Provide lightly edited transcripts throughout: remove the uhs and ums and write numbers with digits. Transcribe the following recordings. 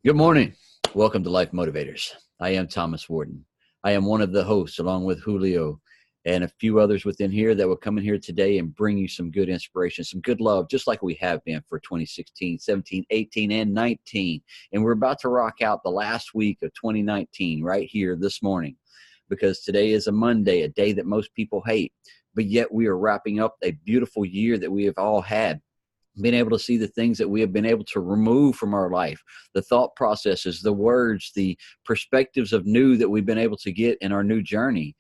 Good morning. Welcome to Life Motivators. I am Thomas Warden. I am one of the hosts, along with Julio and a few others within here that will come in here today and bring you some good inspiration, some good love, just like we have been for 2016, 17, 18, and 19. And we're about to rock out the last week of 2019 right here this morning, because today is a Monday, a day that most people hate, but yet we are wrapping up a beautiful year that we have all had. Being able to see the things that we have been able to remove from our life, the thought processes, the words, the perspectives of new that we've been able to get in our new journey,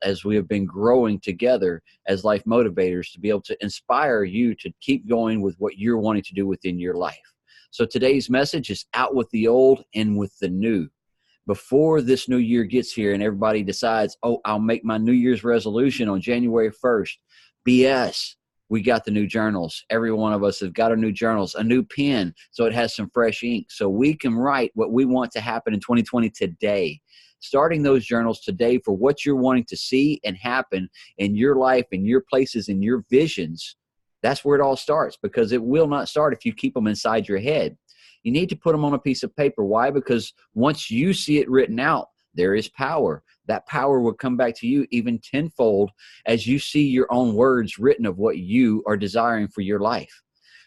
as we have been growing together as life motivators, to be able to inspire you to keep going with what you're wanting to do within your life. So today's message is out with the old and with the new. Before this new year gets here and everybody decides, oh, I'll make my New Year's resolution on January 1st. BS. We got the new journals. Every one of us have got our new journals, a new pen, so it has some fresh ink. So we can write what we want to happen in 2020 today. Starting those journals today for what you're wanting to see and happen in your life, in your places, in your visions. That's where it all starts, because it will not start if you keep them inside your head. You need to put them on a piece of paper. Why? Because once you see it written out, there is power. That power will come back to you even tenfold as you see your own words written of what you are desiring for your life.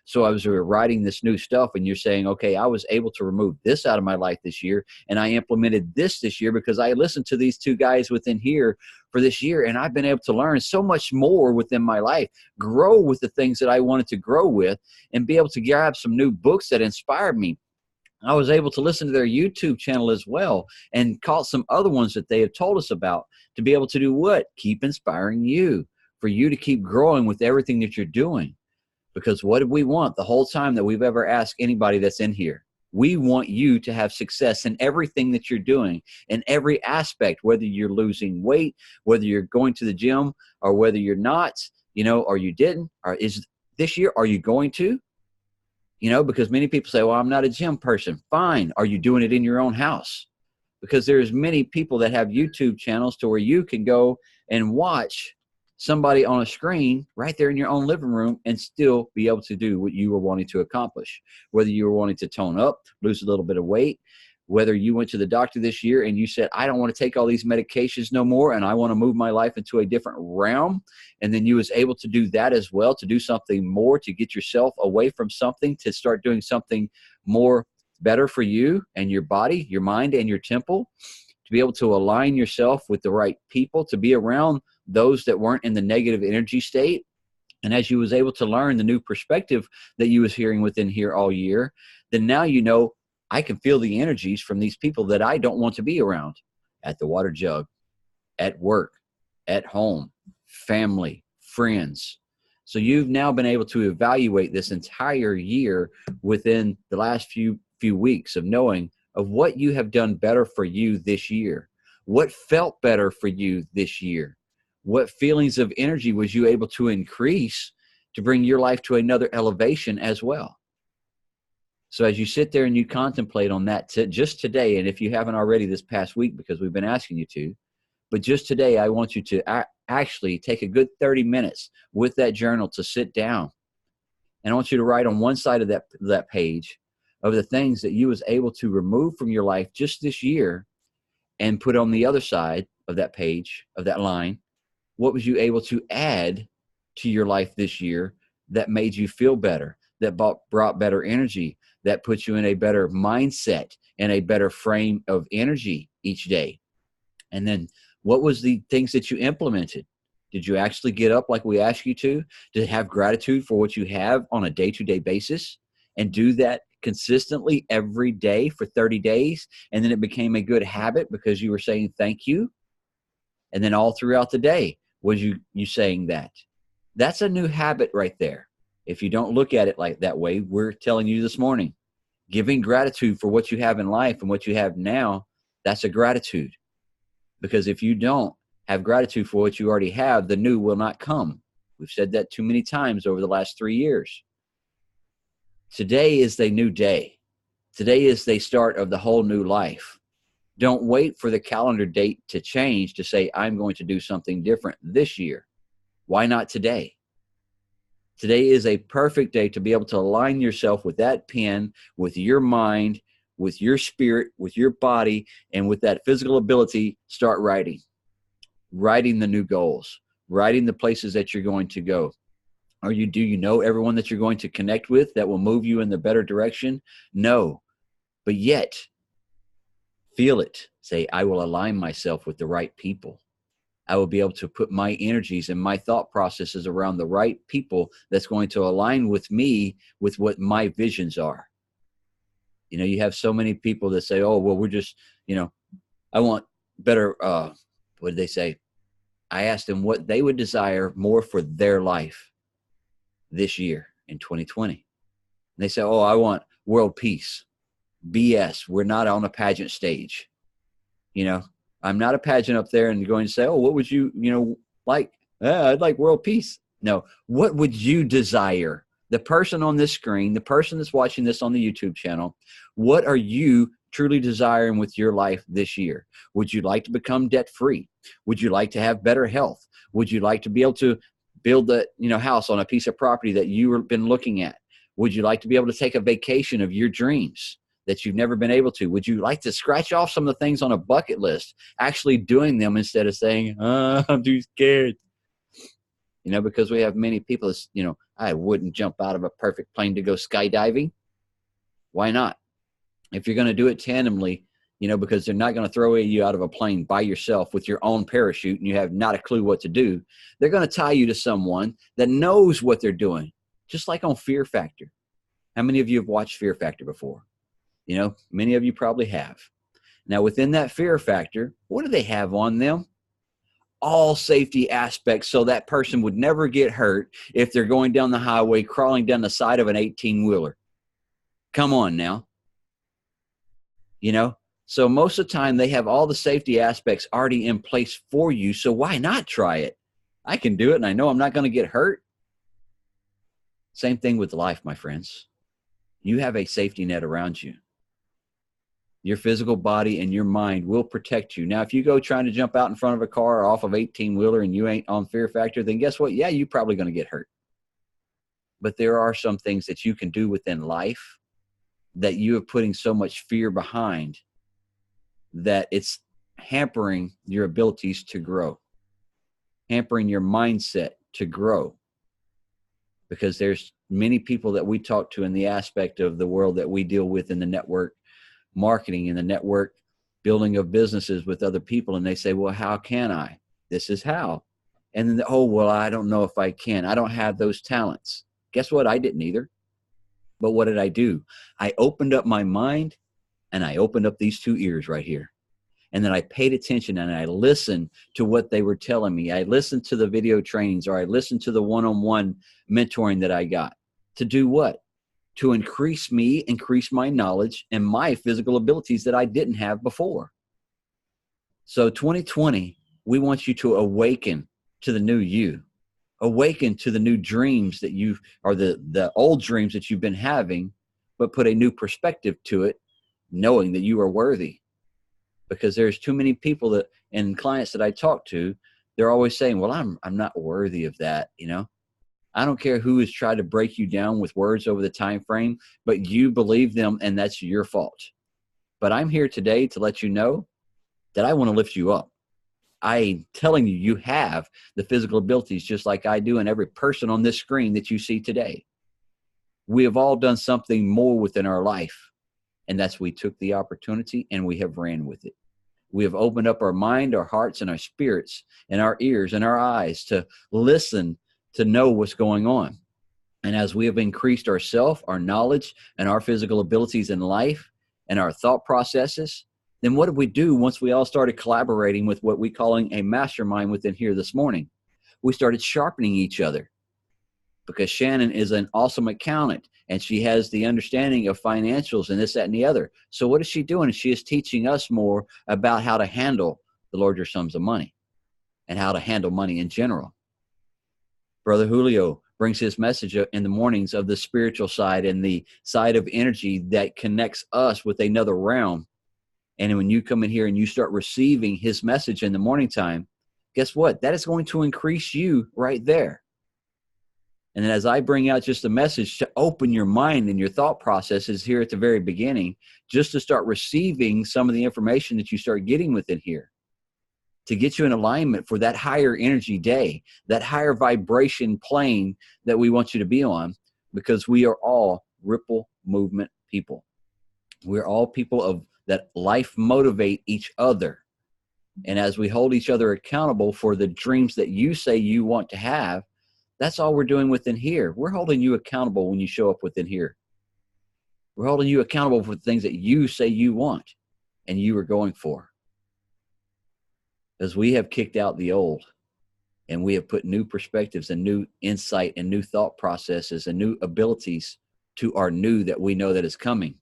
So as we're writing this new stuff and you're saying, okay, I was able to remove this out of my life this year, and I implemented this year because I listened to these two guys within here for this year, and I've been able to learn so much more within my life, grow with the things that I wanted to grow with, and be able to grab some new books that inspired me. I was able to listen to their YouTube channel as well and caught some other ones that they have told us about, to be able to do what? Keep inspiring you, for you to keep growing with everything that you're doing. Because what do we want the whole time that we've ever asked anybody that's in here? We want you to have success in everything that you're doing, in every aspect, whether you're losing weight, whether you're going to the gym, or whether you're not, or you didn't, or is this year, are you going to? Because many people say, well, I'm not a gym person. Fine. Are you doing it in your own house? Because there's many people that have YouTube channels to where you can go and watch somebody on a screen right there in your own living room and still be able to do what you were wanting to accomplish. Whether you were wanting to tone up, lose a little bit of weight, whether you went to the doctor this year and you said, I don't want to take all these medications no more, and I want to move my life into a different realm. And then you was able to do that as well, to do something more, to get yourself away from something, to start doing something more better for you and your body, your mind, and your temple, to be able to align yourself with the right people, to be around those that weren't in the negative energy state. And as you was able to learn the new perspective that you was hearing within here all year, then now I can feel the energies from these people that I don't want to be around, at the water jug, at work, at home, family, friends. So you've now been able to evaluate this entire year within the last few weeks of knowing of what you have done better for you this year. What felt better for you this year? What feelings of energy was you able to increase to bring your life to another elevation as well? So as you sit there and you contemplate on that just today, and if you haven't already this past week, because we've been asking you to, but just today, I want you to actually take a good 30 minutes with that journal to sit down. And I want you to write on one side of that page of the things that you was able to remove from your life just this year, and put on the other side of that page, of that line, what was you able to add to your life this year that made you feel better, that brought better energy, that puts you in a better mindset and a better frame of energy each day. And then what was the things that you implemented? Did you actually get up like we asked you to have gratitude for what you have on a day-to-day basis, and do that consistently every day for 30 days? And then it became a good habit because you were saying thank you. And then all throughout the day was you saying that. That's a new habit right there. If you don't look at it like that way, we're telling you this morning, giving gratitude for what you have in life and what you have now, that's a gratitude. Because if you don't have gratitude for what you already have, the new will not come. We've said that too many times over the last 3 years. Today is the new day. Today is the start of the whole new life. Don't wait for the calendar date to change to say, I'm going to do something different this year. Why not today? Today is a perfect day to be able to align yourself with that pen, with your mind, with your spirit, with your body, and with that physical ability, start writing the new goals, writing the places that you're going to go. Do you know everyone that you're going to connect with that will move you in the better direction? No, but yet feel it. Say, I will align myself with the right people. I will be able to put my energies and my thought processes around the right people that's going to align with me with what my visions are. You know, you have so many people that say, oh, well, we're just, I want better. What did they say? I asked them what they would desire more for their life this year in 2020. And they say, oh, I want world peace. BS. We're not on a pageant stage. I'm not a pageant up there and going to say, oh, what would you, like? I'd like world peace. No. What would you desire? The person on this screen, the person that's watching this on the YouTube channel, what are you truly desiring with your life this year? Would you like to become debt-free? Would you like to have better health? Would you like to be able to build the house on a piece of property that you've been looking at? Would you like to be able to take a vacation of your dreams that you've never been able to? Would you like to scratch off some of the things on a bucket list, actually doing them instead of saying, I'm too scared? Because we have many people, I wouldn't jump out of a perfect plane to go skydiving. Why not? If you're going to do it tandemly, because they're not going to throw you out of a plane by yourself with your own parachute and you have not a clue what to do. They're going to tie you to someone that knows what they're doing, just like on Fear Factor. How many of you have watched Fear Factor before? Many of you probably have. Now, within that Fear Factor, what do they have on them? All safety aspects so that person would never get hurt if they're going down the highway, crawling down the side of an 18-wheeler. Come on now. So most of the time they have all the safety aspects already in place for you. So why not try it? I can do it and I know I'm not going to get hurt. Same thing with life, my friends. You have a safety net around you. Your physical body and your mind will protect you. Now, if you go trying to jump out in front of a car or off of 18-wheeler and you ain't on Fear Factor, then guess what? Yeah, you're probably going to get hurt. But there are some things that you can do within life that you are putting so much fear behind that it's hampering your abilities to grow, hampering your mindset to grow. Because there's many people that we talk to in the aspect of the world that we deal with in the network marketing and the network building of businesses with other people. And they say, well, how can I? This is how. And then, oh, well, I don't know if I can. I don't have those talents. Guess what? I didn't either. But what did I do? I opened up my mind and I opened up these two ears right here. And then I paid attention and I listened to what they were telling me. I listened to the video trainings, or I listened to the one-on-one mentoring that I got. To do what? To increase my knowledge and my physical abilities that I didn't have before. So 2020, we want you to awaken to the new you. Awaken to the new dreams that the old dreams that you've been having, but put a new perspective to it, knowing that you are worthy. Because there's too many people and clients that I talk to, they're always saying, well, I'm not worthy of that. I don't care who has tried to break you down with words over the time frame, but you believe them and that's your fault. But I'm here today to let you know that I want to lift you up. I'm telling you, you have the physical abilities just like I do and every person on this screen that you see today. We have all done something more within our life, and that's we took the opportunity and we have ran with it. We have opened up our mind, our hearts, and our spirits, and our ears and our eyes to listen, to know what's going on. And as we have increased ourselves, our knowledge, and our physical abilities in life, and our thought processes, then what did we do once we all started collaborating with what we're calling a mastermind within here this morning? We started sharpening each other, because Shannon is an awesome accountant and she has the understanding of financials and this, that, and the other. So what is she doing? She is teaching us more about how to handle the larger sums of money and how to handle money in general. Brother Julio brings his message in the mornings of the spiritual side and the side of energy that connects us with another realm. And when you come in here and you start receiving his message in the morning time, guess what? That is going to increase you right there. And then as I bring out just a message to open your mind and your thought processes here at the very beginning, just to start receiving some of the information that you start getting within here, to get you in alignment for that higher energy day, that higher vibration plane that we want you to be on, because we are all ripple movement people. We're all people of that life motivate each other. And as we hold each other accountable for the dreams that you say you want to have, that's all we're doing within here. We're holding you accountable when you show up within here. We're holding you accountable for the things that you say you want and you are going for. As we have kicked out the old and we have put new perspectives and new insight and new thought processes and new abilities to our new that we know that is coming.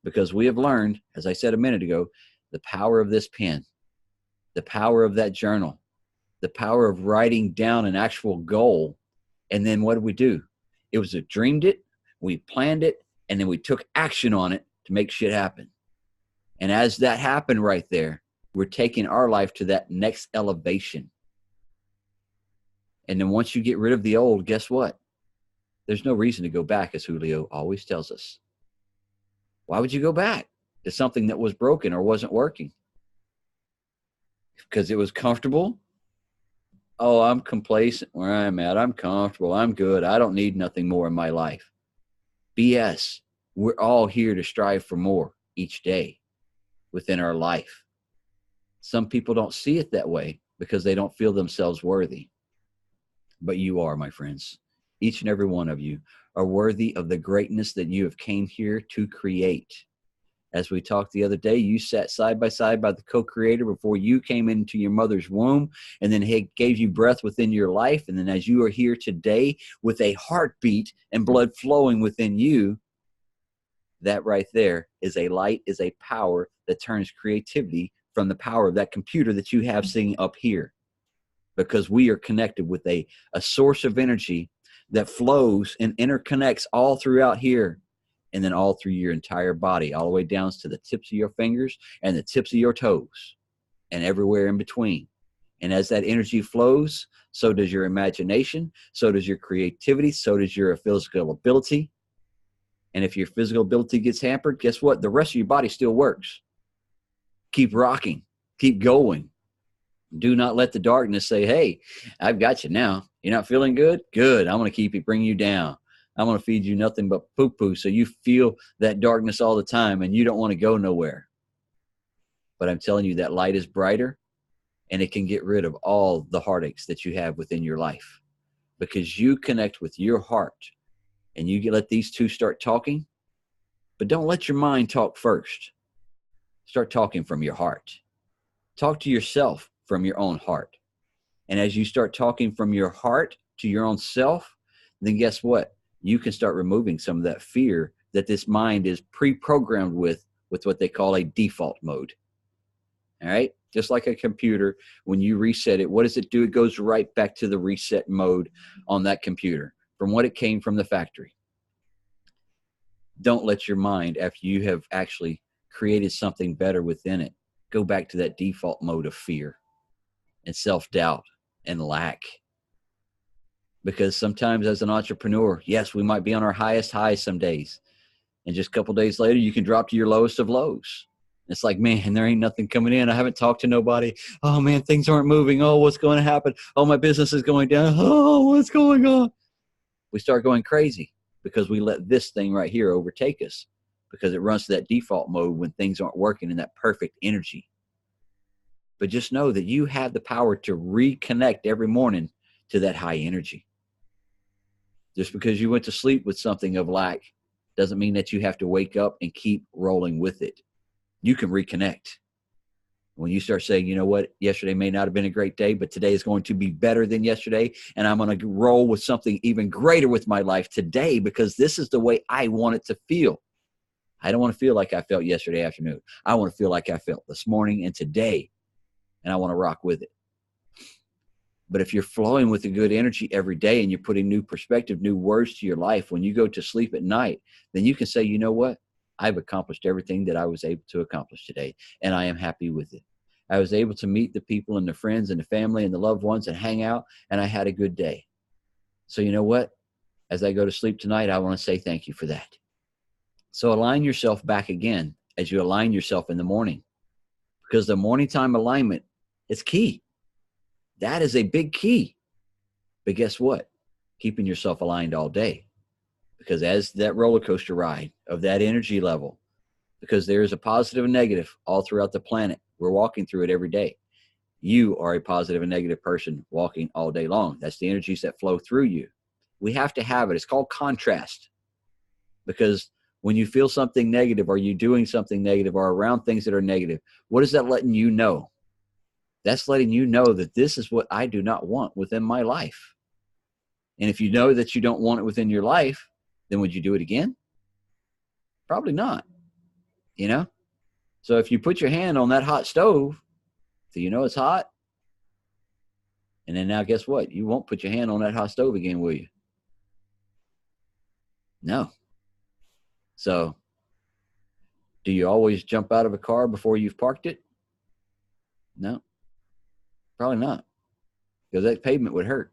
Because we have learned, as I said a minute ago, the power of this pen, the power of that journal, the power of writing down an actual goal. And then what did we do? It was a dreamed it, we planned it, and then we took action on it to make shit happen. And as that happened right there, we're taking our life to that next elevation. And then once you get rid of the old, guess what? There's no reason to go back, as Julio always tells us. Why would you go back to something that was broken or wasn't working? Because it was comfortable? Oh, I'm complacent where I'm at. I'm comfortable. I'm good. I don't need nothing more in my life. BS. We're all here to strive for more each day within our life. Some people don't see it that way because they don't feel themselves worthy. But you are, my friends. Each and every one of you are worthy of the greatness that you have came here to create. As we talked the other day, you sat side by side by the co-creator before you came into your mother's womb, and then he gave you breath within your life. And then as you are here today with a heartbeat and blood flowing within you, that right there is a light, is a power that turns creativity from the power of that computer that you have sitting up here. Because we are connected with a source of energy that flows and interconnects all throughout here. And then all through your entire body, all the way down to the tips of your fingers and the tips of your toes and everywhere in between. And as that energy flows, so does your imagination, so does your creativity, so does your physical ability. And if your physical ability gets hampered, guess what? The rest of your body still works. Keep rocking. Keep going. Do not let the darkness say, hey, I've got you now. You're not feeling good? Good. I'm going to keep it, bring you down. I'm going to feed you nothing but poo-poo so you feel that darkness all the time and you don't want to go nowhere. But I'm telling you, that light is brighter and it can get rid of all the heartaches that you have within your life because you connect with your heart and you let these two start talking. But don't let your mind talk first. Start talking from your heart. Talk to yourself from your own heart. And as you start talking from your heart to your own self, then guess what? You can start removing some of that fear that this mind is pre-programmed with what they call a default mode. All right? Just like a computer, when you reset it, what does it do? It goes right back to the reset mode on that computer from what it came from the factory. Don't let your mind, after you have actually created something better within it, go back to that default mode of fear and self-doubt and lack. Because sometimes as an entrepreneur, yes, we might be on our highest highs some days. And just a couple days later, you can drop to your lowest of lows. It's like, man, there ain't nothing coming in. I haven't talked to nobody. Oh, man, things aren't moving. Oh, what's going to happen? Oh, my business is going down. Oh, what's going on? We start going crazy because we let this thing right here overtake us because it runs to that default mode when things aren't working in that perfect energy. But just know that you have the power to reconnect every morning to that high energy. Just because you went to sleep with something of lack doesn't mean that you have to wake up and keep rolling with it. You can reconnect. When you start saying, you know what, yesterday may not have been a great day, but today is going to be better than yesterday, and I'm going to roll with something even greater with my life today because this is the way I want it to feel. I don't want to feel like I felt yesterday afternoon. I want to feel like I felt this morning and today, and I want to rock with it. But if you're flowing with a good energy every day and you're putting new perspective, new words to your life, when you go to sleep at night, then you can say, you know what? I've accomplished everything that I was able to accomplish today, and I am happy with it. I was able to meet the people and the friends and the family and the loved ones and hang out, and I had a good day. So you know what? as I go to sleep tonight, I want to say thank you for that. So align yourself back again as you align yourself in the morning, because the morning time alignment is key. That is a big key. But guess what? Keeping yourself aligned all day, because as that roller coaster ride of that energy level, because there is a positive and negative all throughout the planet. We're walking through it every day. You are a positive and negative person walking all day long. That's the energies that flow through you. We have to have it. It's called contrast, because when you feel something negative, or you doing something negative, or around things that are negative, what is that letting you know? That's letting you know that this is what I do not want within my life. And if you know that you don't want it within your life, then would you do it again? Probably not. You know? So if you put your hand on that hot stove, so you know it's hot, and then now guess what? You won't put your hand on that hot stove again, will you? No. So do you always jump out of a car before you've parked it? No. Probably not. Because that pavement would hurt.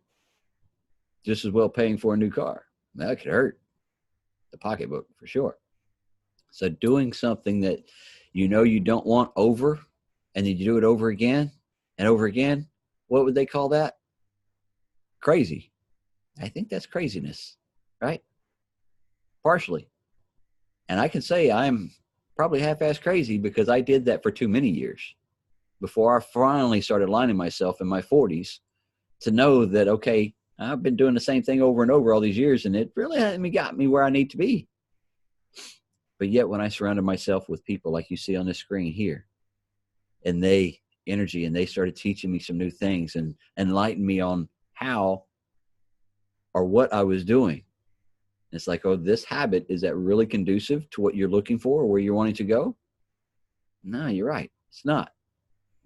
Just as well paying for a new car. That could hurt the pocketbook for sure. So doing something that you know you don't want over, and then you do it over again and over again, what would they call that? Crazy. I think that's craziness, right? Partially. And I can say I'm probably half-ass crazy, because I did that for too many years before I finally started aligning myself in my 40s to know that, okay, I've been doing the same thing over and over all these years, and it really hasn't got me where I need to be. But yet when I surrounded myself with people like you see on this screen here, and they started teaching me some new things and enlightened me on how or what I was doing. It's like, oh, this habit, is that really conducive to what you're looking for or where you're wanting to go? No, you're right. It's not.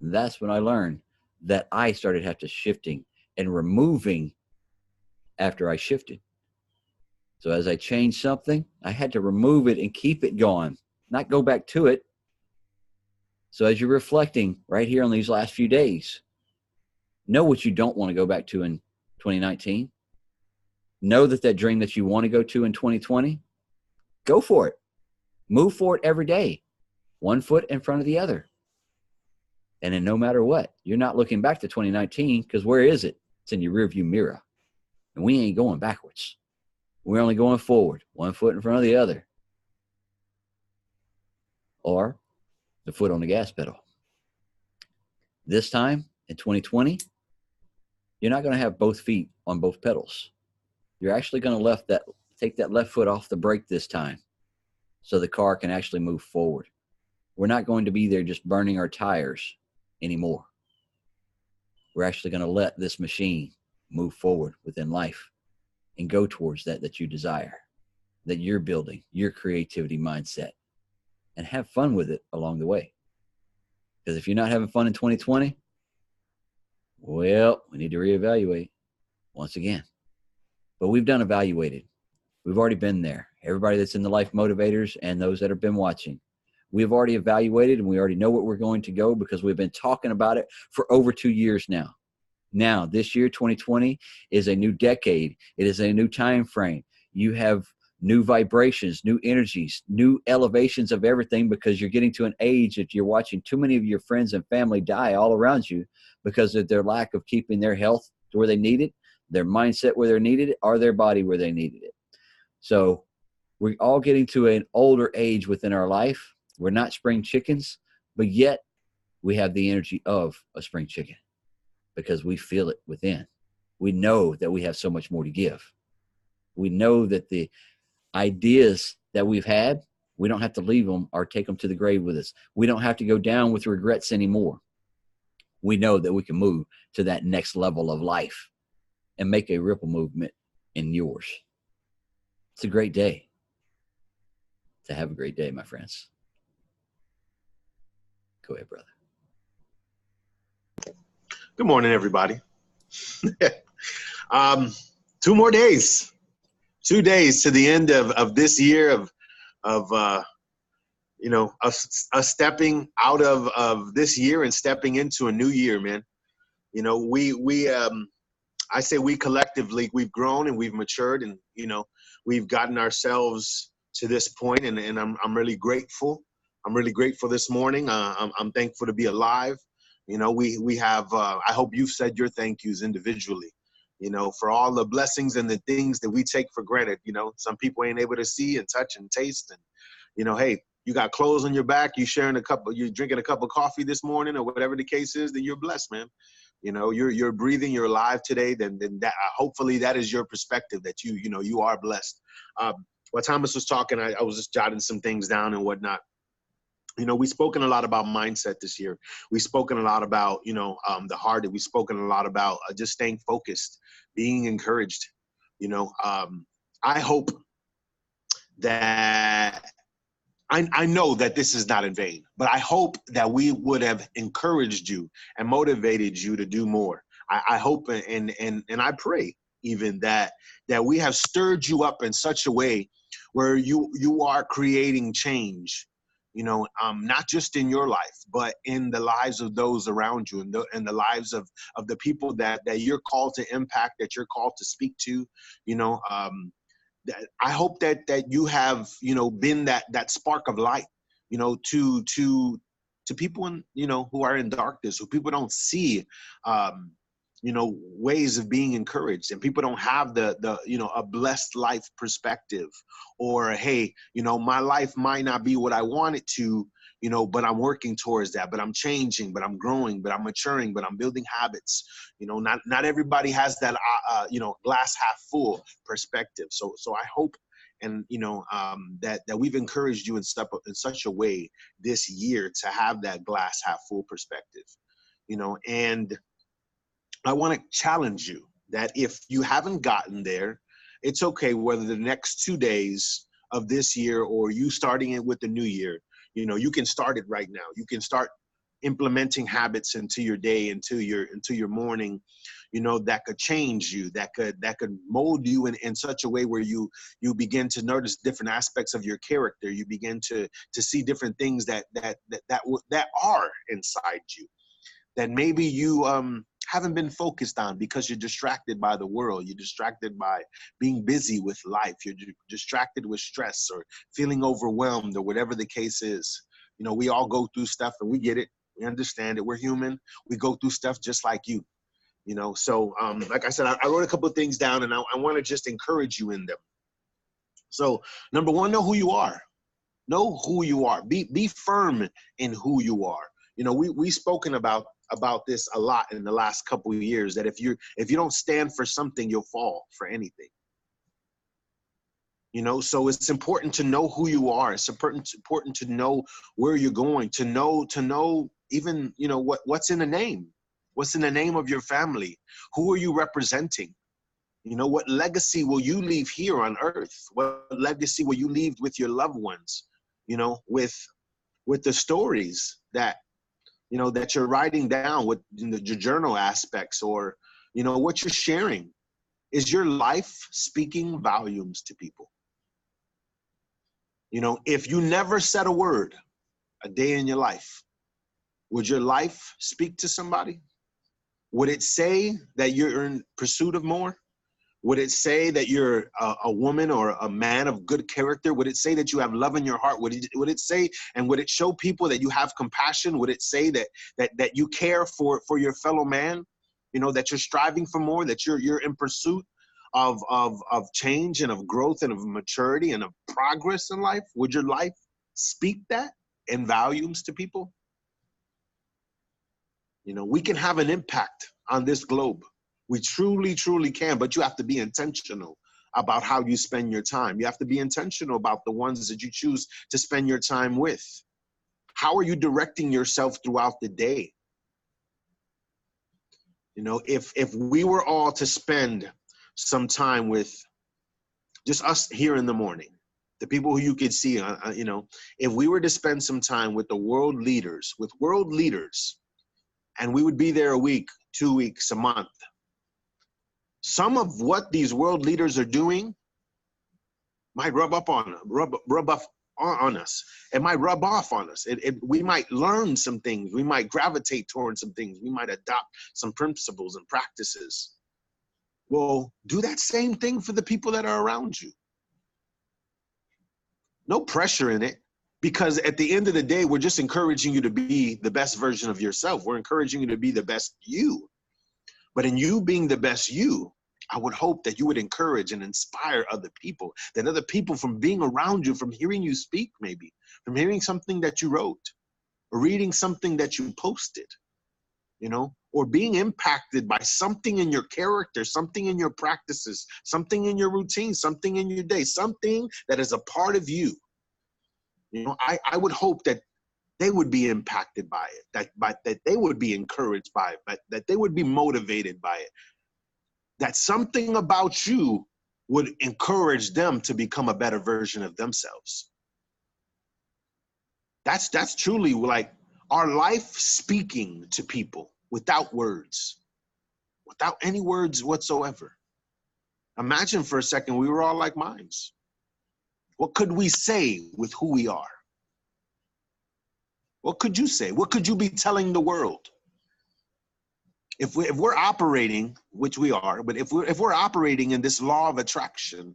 That's when I learned that I started having to shifting and removing after I shifted. So as I changed something, I had to remove it and keep it going, not go back to it. So as you're reflecting right here on these last few days, know what you don't want to go back to in 2019. Know that dream that you want to go to in 2020, go for it. Move for it every day, one foot in front of the other. And then no matter what, you're not looking back to 2019, because where is it? It's in your rearview mirror. And we ain't going backwards. We're only going forward, one foot in front of the other. Or the foot on the gas pedal. This time in 2020, you're not going to have both feet on both pedals. You're actually going to take that left foot off the brake this time, so the car can actually move forward. We're not going to be there just burning our tires anymore. We're actually going to let this machine move forward within life and go towards that you desire, that you're building your creativity mindset, and have fun with it along the way. Because if you're not having fun in 2020, well, we need to reevaluate once again. But we've done evaluated. We've already been there. Everybody that's in the Life Motivators and those that have been watching, we've already evaluated, and we already know where we're going to go, because we've been talking about it for over 2 years now. Now, this year, 2020, is a new decade. It is a new time frame. You have new vibrations, new energies, new elevations of everything, because you're getting to an age that you're watching too many of your friends and family die all around you because of their lack of keeping their health to where they need it, their mindset where they needed it, or their body where they needed it. So we're all getting to an older age within our life. We're not spring chickens, but yet we have the energy of a spring chicken, because we feel it within. We know that we have so much more to give. We know that the ideas that we've had, we don't have to leave them or take them to the grave with us. We don't have to go down with regrets anymore. We know that we can move to that next level of life and make a ripple movement in yours. It's a great day to have a great day, my friends. Go ahead, brother. Good morning, everybody. 2 more days. 2 days to the end of this year of us stepping out of this year and stepping into a new year, man. You know, I say we collectively, we've grown and we've matured, and, you know, we've gotten ourselves to this point, and I'm really grateful. I'm really grateful this morning. I'm thankful to be alive. You know, we have, I hope you've said your thank yous individually, you know, for all the blessings and the things that we take for granted. You know, some people ain't able to see and touch and taste, and, you know, hey, you got clothes on your back, you're drinking a cup of coffee this morning, or whatever the case is, then you're blessed, man. You know, you're breathing, you're alive today, then that, hopefully that is your perspective, that you know, you are blessed. While Thomas was talking, I was just jotting some things down and whatnot. You know, we've spoken a lot about mindset this year. We've spoken a lot about, you know, the heart. We've spoken a lot about just staying focused, being encouraged. You know, I hope that I know that this is not in vain, but I hope that we would have encouraged you and motivated you to do more. I hope and I pray even that we have stirred you up in such a way where you are creating change, you know, not just in your life, but in the lives of those around you, and the lives of the people that you're called to impact, that you're called to speak to, you know. I hope that you have, you know, been that spark of light, you know, to people in, you know, who are in darkness, who people don't see, you know, ways of being encouraged, and people don't have the you know, a blessed life perspective, or, hey, you know, my life might not be what I want it to, you know, but I'm working towards that, but I'm changing, but I'm growing, but I'm maturing, but I'm building habits. You know, not everybody has that, you know, glass half full perspective. So I hope, and, you know, that we've encouraged you in such a way this year to have that glass half full perspective, you know. And I want to challenge you that if you haven't gotten there, it's okay, whether the next 2 days of this year or you starting it with the new year, you know, you can start it right now. You can start implementing habits into your day, into your morning, you know, that could change you, that could mold you in such a way where you begin to notice different aspects of your character. You begin to see different things that are inside you, that maybe you haven't been focused on because you're distracted by the world. You're distracted by being busy with life. You're distracted with stress or feeling overwhelmed, or whatever the case is. You know, we all go through stuff, and we get it. We understand it. We're human. We go through stuff just like you. You know, so like I said, I wrote a couple of things down, and I want to just encourage you in them. So, number one, know who you are. Know who you are. Be firm in who you are. You know, we've spoken about this a lot in the last couple of years, that if you don't stand for something, you'll fall for anything. You know, so it's important to know who you are. It's important to know where you're going, to know even, you know, what's in the name. What's in the name of your family? Who are you representing? You know, what legacy will you leave here on earth? What legacy will you leave with your loved ones? You know, with the stories that, you know, that you're writing down, with, you know, your journal aspects, or, you know, what you're sharing. Is your life speaking volumes to people? You know, if you never said a word a day in your life, would your life speak to somebody? Would it say that you're in pursuit of more? Would it say that you're a woman or a man of good character? Would it say that you have love in your heart? Would it say, and would it show people that you have compassion? Would it say that you care for your fellow man? You know, that you're striving for more, that you're in pursuit of change and of growth and of maturity and of progress in life? Would your life speak that in volumes to people? You know, we can have an impact on this globe. We truly, truly can, but you have to be intentional about how you spend your time. You have to be intentional about the ones that you choose to spend your time with. How are you directing yourself throughout the day? You know, if we were all to spend some time with just us here in the morning, the people who you could see, you know, if we were to spend some time with world leaders, and we would be there a week, 2 weeks, a month, some of what these world leaders are doing might rub off on us. It might rub off on us. We might learn some things. We might gravitate towards some things. We might adopt some principles and practices. Well, do that same thing for the people that are around you. No pressure in it, because at the end of the day, we're just encouraging you to be the best version of yourself. We're encouraging you to be the best you. But in you being the best you, I would hope that you would encourage and inspire other people, that other people from being around you, from hearing you speak, maybe, from hearing something that you wrote, or reading something that you posted, you know, or being impacted by something in your character, something in your practices, something in your routine, something in your day, something that is a part of you. You know, I would hope that they would be impacted by it, that they would be encouraged by it, that they would be motivated by it, that something about you would encourage them to become a better version of themselves. That's truly like our life speaking to people without words, without any words whatsoever. Imagine for a second we were all like minds. What could we say with who we are? What could you say? What could you be telling the world? If we're operating, which we are, but if we're operating in this law of attraction,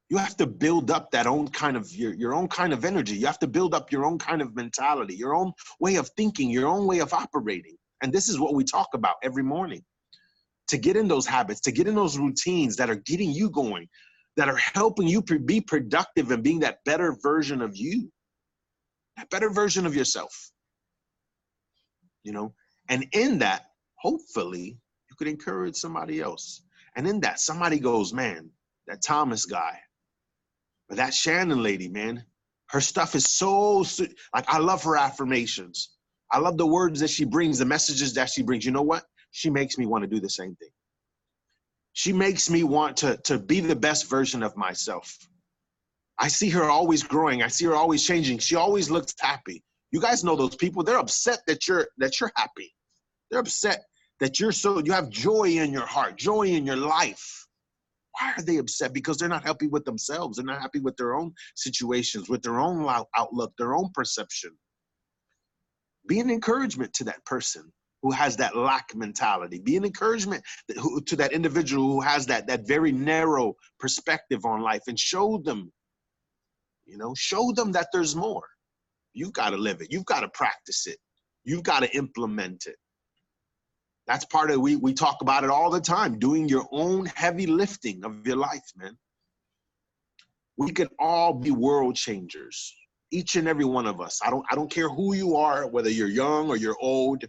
you have to build up that own kind of your own kind of energy. You have to build up your own kind of mentality, your own way of thinking, your own way of operating. And this is what we talk about every morning. To get in those habits, to get in those routines that are getting you going, that are helping you be productive and being that better version of you, that better version of yourself. You know, and in that, hopefully, you could encourage somebody else. And in that, somebody goes, man, that Thomas guy, or that Shannon lady, man, her stuff is so, like, I love her affirmations. I love the words that she brings, the messages that she brings. You know what? She makes me want to do the same thing. She makes me want to be the best version of myself. I see her always growing. I see her always changing. She always looks happy. You guys know those people. They're upset that you're happy. They're upset that you have joy in your heart, joy in your life. Why are they upset? Because they're not happy with themselves. They're not happy with their own situations, with their own outlook, their own perception. Be an encouragement to that person who has that lack mentality. Be an encouragement to that individual who has that very narrow perspective on life, and show them, show them that there's more. You've got to live it. You've got to practice it. You've got to implement it. That's part of, we talk about it all the time, doing your own heavy lifting of your life, man. We can all be world changers, each and every one of us. I don't care who you are, whether you're young or you're old,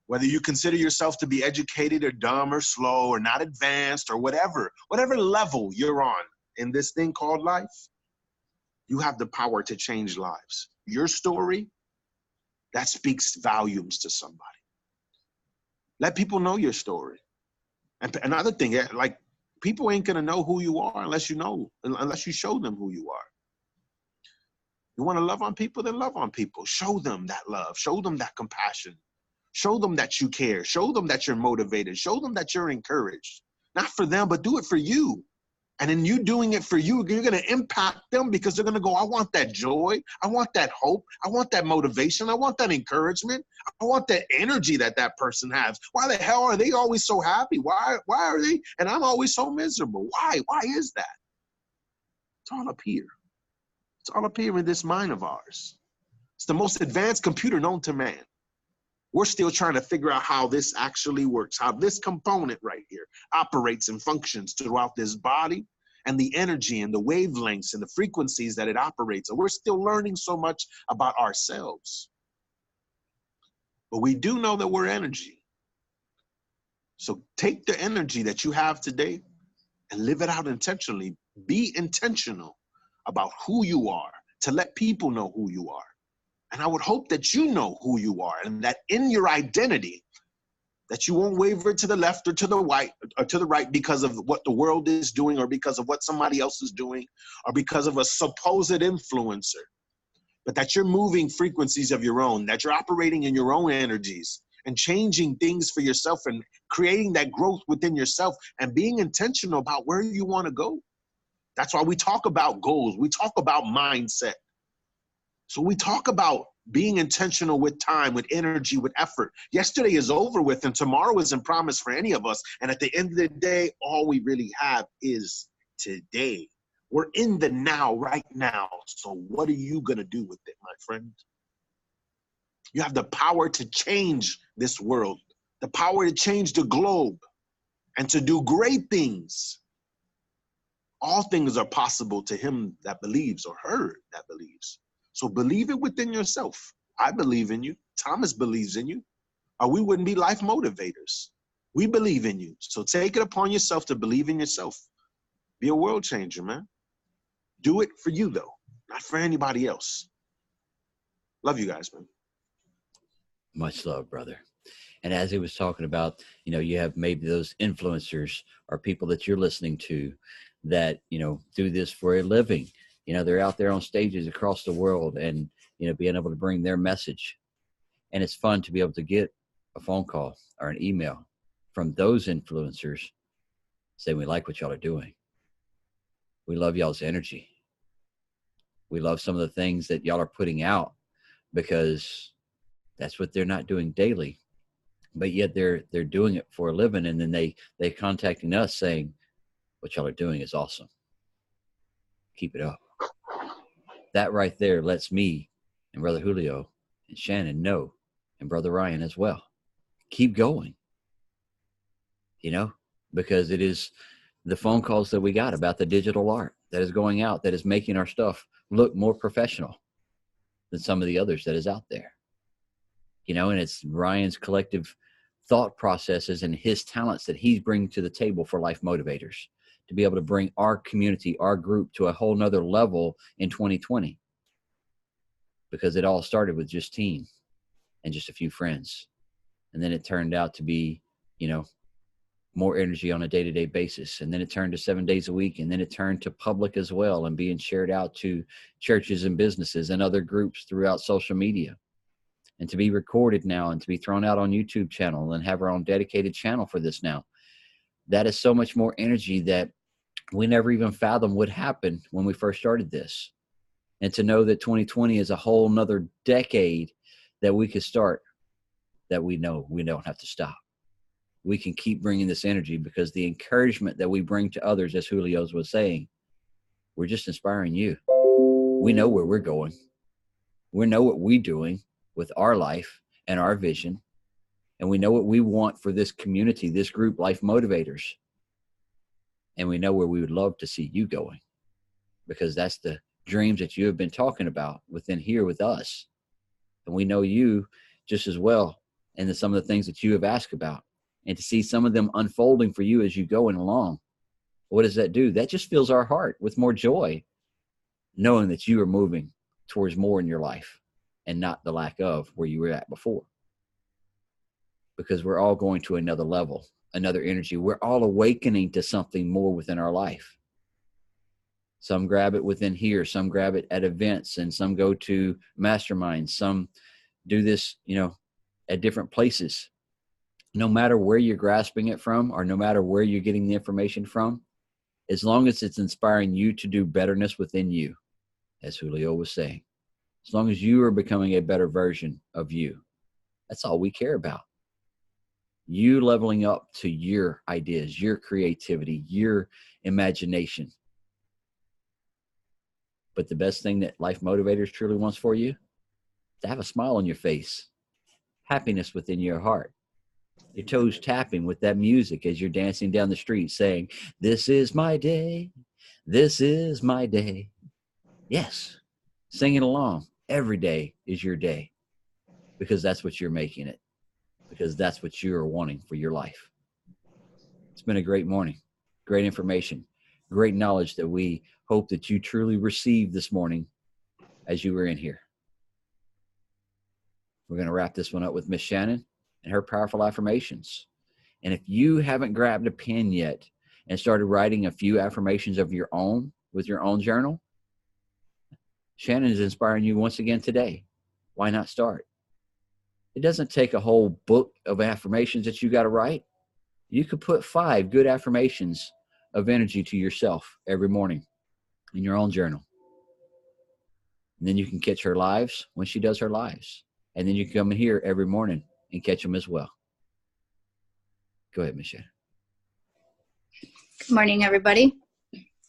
whether you consider yourself to be educated or dumb or slow or not advanced or whatever level you're on in this thing called life, you have the power to change lives. Your story, that speaks volumes to somebody. Let people know your story. And another thing, like, people ain't gonna know who you are unless you show them who you are. You wanna love on people, then love on people. Show them that love, show them that compassion. Show them that you care, show them that you're motivated, show them that you're encouraged. Not for them, but do it for you. And in you doing it for you, you're gonna impact them, because they're gonna go, I want that joy, I want that hope, I want that motivation, I want that encouragement, I want that energy that person has. Why the hell are they always so happy? Why are they, and I'm always so miserable? Why is that? It's all up here. It's all up here in this mind of ours. It's the most advanced computer known to man. We're still trying to figure out how this actually works, how this component right here operates and functions throughout this body, and the energy and the wavelengths and the frequencies that it operates. And we're still learning so much about ourselves. But we do know that we're energy. So take the energy that you have today and live it out intentionally. Be intentional about who you are, to let people know who you are. And I would hope that you know who you are, and that in your identity, that you won't waver to the left or to the right because of what the world is doing, or because of what somebody else is doing, or because of a supposed influencer, but that you're moving frequencies of your own, that you're operating in your own energies and changing things for yourself and creating that growth within yourself and being intentional about where you want to go. That's why we talk about goals. We talk about mindset. So we talk about being intentional with time, with energy, with effort. Yesterday is over with and tomorrow isn't promised for any of us. And at the end of the day, all we really have is today. We're in the now, right now. So what are you going to do with it, my friend? You have the power to change this world, the power to change the globe, and to do great things. All things are possible to him that believes, or her that believes. So believe it within yourself. I believe in you. Thomas believes in you, or we wouldn't be life motivators. We believe in you. So take it upon yourself to believe in yourself. Be a world changer, man. Do it for you, though, not for anybody else. Love you guys, man. Much love, brother. And as he was talking about, you have maybe those influencers or people that you're listening to that, do this for a living. They're out there on stages across the world and, being able to bring their message. And it's fun to be able to get a phone call or an email from those influencers saying, we like what y'all are doing. We love y'all's energy. We love some of the things that y'all are putting out, because that's what they're not doing daily. But yet they're doing it for a living, and then they contacting us saying, what y'all are doing is awesome. Keep it up. That right there lets me and Brother Julio and Shannon know, and Brother Ryan as well, keep going. Because it is the phone calls that we got about the digital art that is going out, that is making our stuff look more professional than some of the others that is out there. And it's Ryan's collective thought processes and his talents that he's bringing to the table for Life Motivators to be able to bring our community, our group to a whole nother level in 2020. Because it all started with just team and just a few friends. And then it turned out to be, more energy on a day-to-day basis. And then it turned to 7 days a week. And then it turned to public as well and being shared out to churches and businesses and other groups throughout social media. And to be recorded now and to be thrown out on YouTube channel and have our own dedicated channel for this now. That is so much more energy that we never even fathomed would happen when we first started this. And to know that 2020 is a whole nother decade that we could start, that we know we don't have to stop. We can keep bringing this energy because the encouragement that we bring to others, as Julio's was saying, we're just inspiring you. We know where we're going. We know what we're doing with our life and our vision. And we know what we want for this community, this group, Life Motivators. And we know where we would love to see you going, because that's the dreams that you have been talking about within here with us. And we know you just as well, and some of the things that you have asked about, and to see some of them unfolding for you as you going along. What does that do? That just fills our heart with more joy, knowing that you are moving towards more in your life and not the lack of where you were at before. Because we're all going to another level, another energy. We're all awakening to something more within our life. Some grab it within here, some grab it at events, and some go to masterminds. Some do this, at different places. No matter where you're grasping it from, or no matter where you're getting the information from, as long as it's inspiring you to do betterness within you, as Julio was saying, as long as you are becoming a better version of you, that's all we care about. You leveling up to your ideas, your creativity, your imagination. But the best thing that Life Motivators truly wants for you, to have a smile on your face, happiness within your heart, your toes tapping with that music as you're dancing down the street saying, this is my day, this is my day. Yes, singing along. Every day is your day, because that's what you're making it, because that's what you're wanting for your life. It's been a great morning, great information, great knowledge that we hope that you truly received this morning as you were in here. We're going to wrap this one up with Miss Shannon and her powerful affirmations. And if you haven't grabbed a pen yet and started writing a few affirmations of your own with your own journal, Shannon is inspiring you once again today. Why not start? It doesn't take a whole book of affirmations that you got to write. You could put 5 good affirmations of energy to yourself every morning in your own journal. And then you can catch her lives when she does her lives. And then you can come in here every morning and catch them as well. Go ahead, Miss Shannon. Good morning, everybody.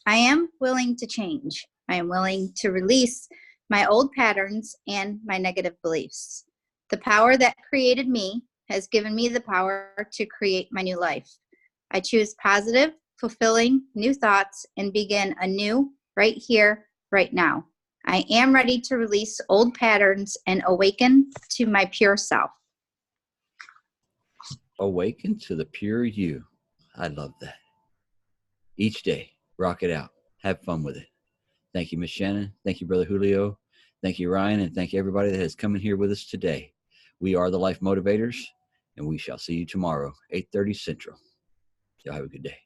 I am willing to change. I am willing to release my old patterns and my negative beliefs. The power that created me has given me the power to create my new life. I choose positive, fulfilling new thoughts and begin anew right here, right now. I am ready to release old patterns and awaken to my pure self. Awaken to the pure you. I love that. Each day, rock it out. Have fun with it. Thank you, Miss Shannon. Thank you, Brother Julio. Thank you, Ryan. And thank you, everybody that has come in here with us today. We are the Life Motivators, and we shall see you tomorrow, 8:30 Central. Y'all have a good day.